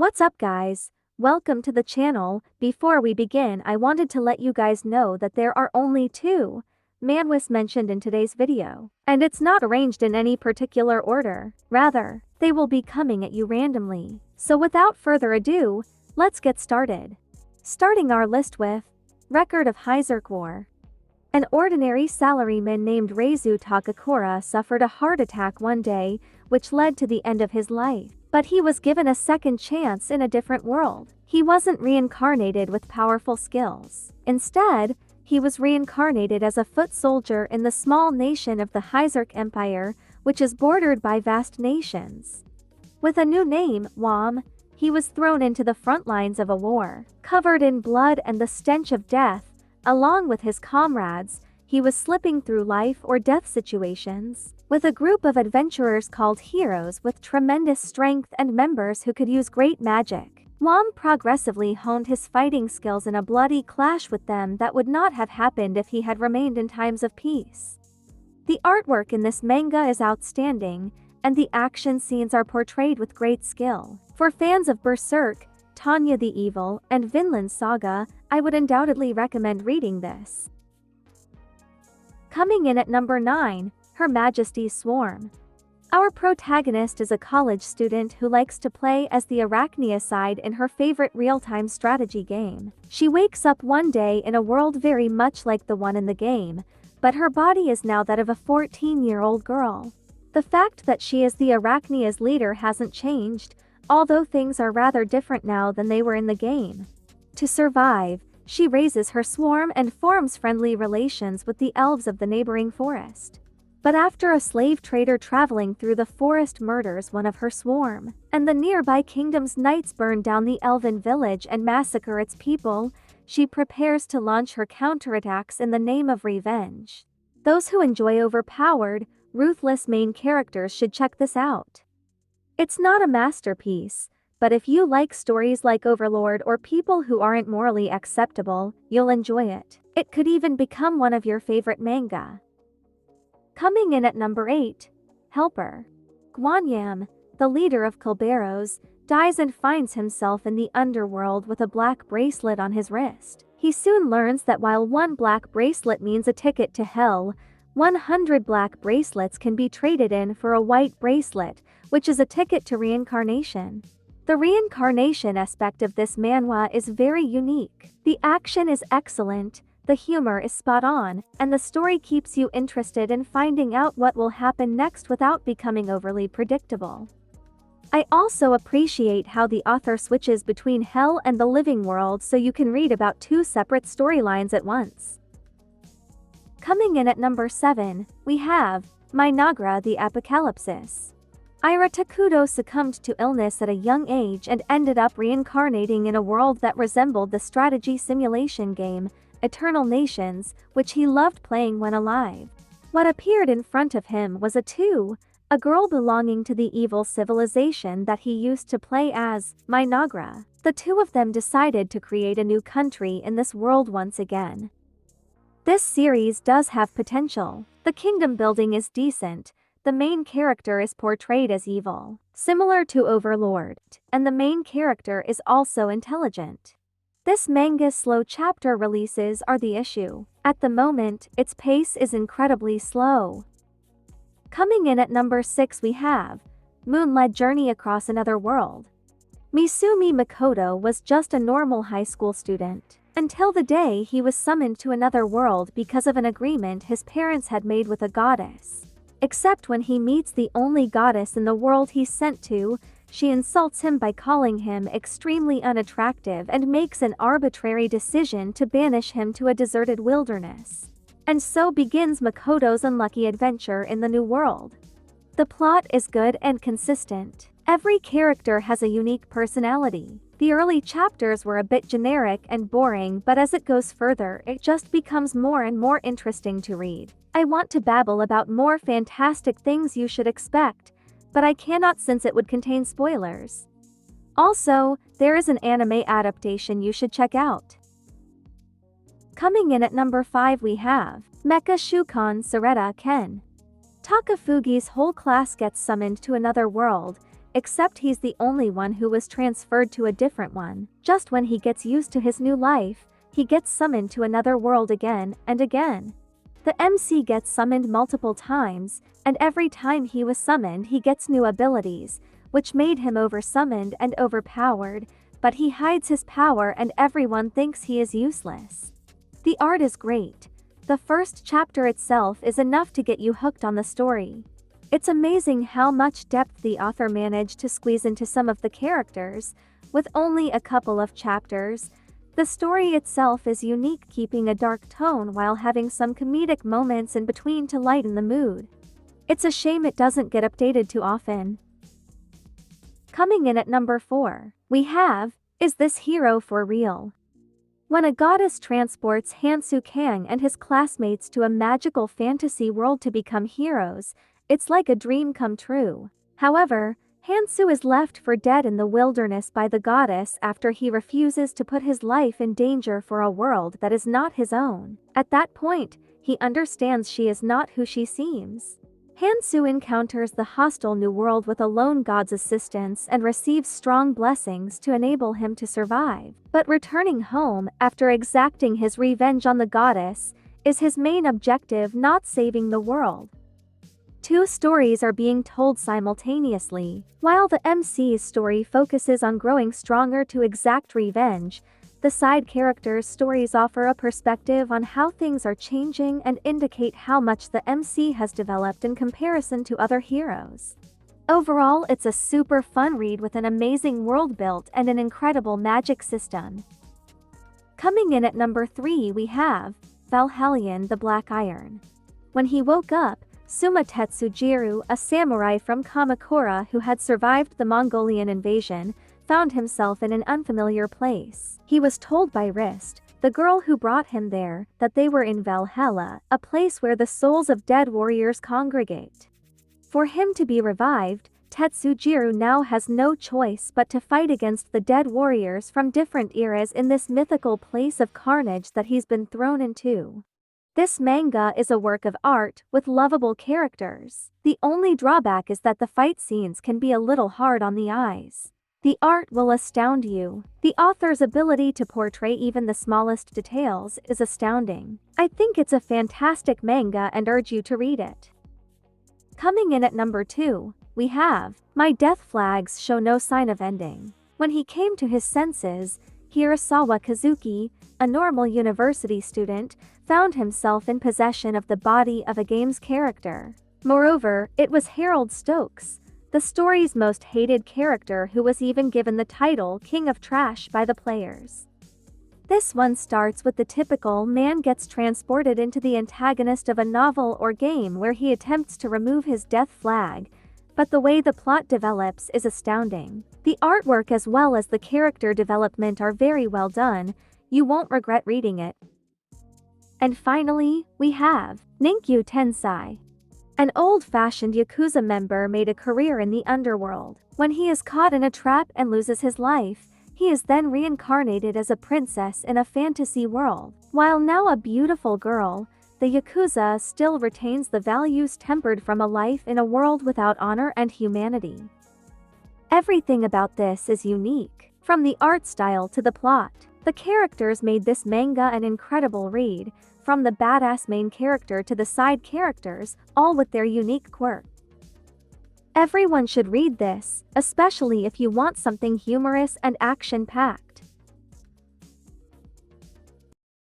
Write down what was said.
What's up guys? Welcome to the channel. Before we begin, I wanted to let you guys know that there are only 2 manhwas mentioned in today's video. And it's not arranged in any particular order. Rather, they will be coming at you randomly. So without further ado, let's get started. Starting our list with Record of Heiser War. An ordinary salaryman named Reizu Takakura suffered a heart attack one day, which led to the end of his life. But he was given a second chance in a different world. He wasn't reincarnated with powerful skills. Instead, he was reincarnated as a foot soldier in the small nation of the Heiser Empire, which is bordered by vast nations. With a new name, Wam, he was thrown into the front lines of a war. Covered in blood and the stench of death, along with his comrades, he was slipping through life or death situations with a group of adventurers called heroes with tremendous strength and members who could use great magic. Wam progressively honed his fighting skills in a bloody clash with them that would not have happened if he had remained in times of peace. The artwork in this manga is outstanding, and the action scenes are portrayed with great skill. For fans of Berserk, Tanya the Evil, and Vinland Saga, I would undoubtedly recommend reading this. Coming in at number 9, Her Majestys Swarm. Our protagonist is a college student who likes to play as the Arachneicide in her favorite real-time strategy game. She wakes up one day in a world very much like the one in the game, but her body is now that of a 14-year-old girl. The fact that she is the Arachnea's leader hasn't changed, although things are rather different now than they were in the game. To survive, she raises her swarm and forms friendly relations with the elves of the neighboring forest. But after a slave trader traveling through the forest murders one of her swarm, and the nearby kingdom's knights burn down the elven village and massacre its people, she prepares to launch her counterattacks in the name of revenge. Those who enjoy overpowered, ruthless main characters should check this out. It's not a masterpiece, but if you like stories like Overlord or people who aren't morally acceptable, you'll enjoy it. It could even become one of your favorite manga. Coming in at number 8, Helper. Guan Yam, the leader of Culberos, dies and finds himself in the underworld with a black bracelet on his wrist. He soon learns that while one black bracelet means a ticket to hell, 100 black bracelets can be traded in for a white bracelet, which is a ticket to reincarnation. The reincarnation aspect of this manhwa is very unique. The action is excellent, the humor is spot on, and the story keeps you interested in finding out what will happen next without becoming overly predictable. I also appreciate how the author switches between hell and the living world so you can read about 2 separate storylines at once. Coming in at number 7, we have Minagra the Apocalypsis. Ira Takudo succumbed to illness at a young age and ended up reincarnating in a world that resembled the strategy simulation game, Eternal Nations, which he loved playing when alive. What appeared in front of him was a girl belonging to the evil civilization that he used to play as, Minagra. The 2 of them decided to create a new country in this world once again. This series does have potential. The kingdom building is decent, the main character is portrayed as evil, similar to Overlord, and the main character is also intelligent. This manga's slow chapter releases are the issue. At the moment, its pace is incredibly slow. Coming in at number 6 we have Moonled Journey Across Another World. Misumi Makoto was just a normal high school student, until the day he was summoned to another world because of an agreement his parents had made with a goddess. Except when he meets the only goddess in the world he's sent to, she insults him by calling him extremely unattractive and makes an arbitrary decision to banish him to a deserted wilderness. And so begins Makoto's unlucky adventure in the new world. The plot is good and consistent. Every character has a unique personality. The early chapters were a bit generic and boring, but as it goes further, it just becomes more and more interesting to read. I want to babble about more fantastic things you should expect, but I cannot since it would contain spoilers. Also, there is an anime adaptation you should check out. Coming in at number 5 we have Mechashukon Sareta Ken. Takafugi's whole class gets summoned to another world, except he's the only one who was transferred to a different one. Just when he gets used to his new life, he gets summoned to another world again and again. The MC gets summoned multiple times, and every time he was summoned he gets new abilities, which made him oversummoned and overpowered, but he hides his power and everyone thinks he is useless. The art is great. The first chapter itself is enough to get you hooked on the story. It's amazing how much depth the author managed to squeeze into some of the characters, with only a couple of chapters. The story itself is unique, keeping a dark tone while having some comedic moments in between to lighten the mood. It's a shame it doesn't get updated too often. Coming in at number 4, we have, Is This Hero for Real? When a goddess transports Hansu Kang and his classmates to a magical fantasy world to become heroes, it's like a dream come true. However, Hansu is left for dead in the wilderness by the goddess after he refuses to put his life in danger for a world that is not his own. At that point, he understands she is not who she seems. Hansu encounters the hostile new world with a lone god's assistance and receives strong blessings to enable him to survive. But returning home, after exacting his revenge on the goddess, is his main objective, not saving the world. Two stories are being told simultaneously. While the MC's story focuses on growing stronger to exact revenge, the side characters' stories offer a perspective on how things are changing and indicate how much the MC has developed in comparison to other heroes. Overall, it's a super fun read with an amazing world built and an incredible magic system. Coming in at number 3 we have Valhallian the Black Iron. When he woke up, Suma Tetsujiro, a samurai from Kamakura who had survived the Mongolian invasion, found himself in an unfamiliar place. He was told by Rist, the girl who brought him there, that they were in Valhalla, a place where the souls of dead warriors congregate. For him to be revived, Tetsujiro now has no choice but to fight against the dead warriors from different eras in this mythical place of carnage that he's been thrown into. This manga is a work of art with lovable characters. The only drawback is that the fight scenes can be a little hard on the eyes. The art will astound you. The author's ability to portray even the smallest details is astounding. I think it's a fantastic manga and urge you to read it. Coming in at number 2, we have My Death Flags Show No Sign of Ending. When he came to his senses, Hirasawa Kazuki, a normal university student, found himself in possession of the body of a game's character. Moreover, it was Harold Stokes, the story's most hated character, who was even given the title King of Trash by the players. This one starts with the typical man gets transported into the antagonist of a novel or game where he attempts to remove his death flag, but the way the plot develops is astounding. The artwork as well as the character development are very well done. You won't regret reading it. And finally, we have Ninkyu Tensai. An old-fashioned Yakuza member made a career in the underworld. When he is caught in a trap and loses his life, he is then reincarnated as a princess in a fantasy world. While now a beautiful girl, the Yakuza still retains the values tempered from a life in a world without honor and humanity. Everything about this is unique, from the art style to the plot. The characters made this manga an incredible read, from the badass main character to the side characters, all with their unique quirk. Everyone should read this, especially if you want something humorous and action-packed.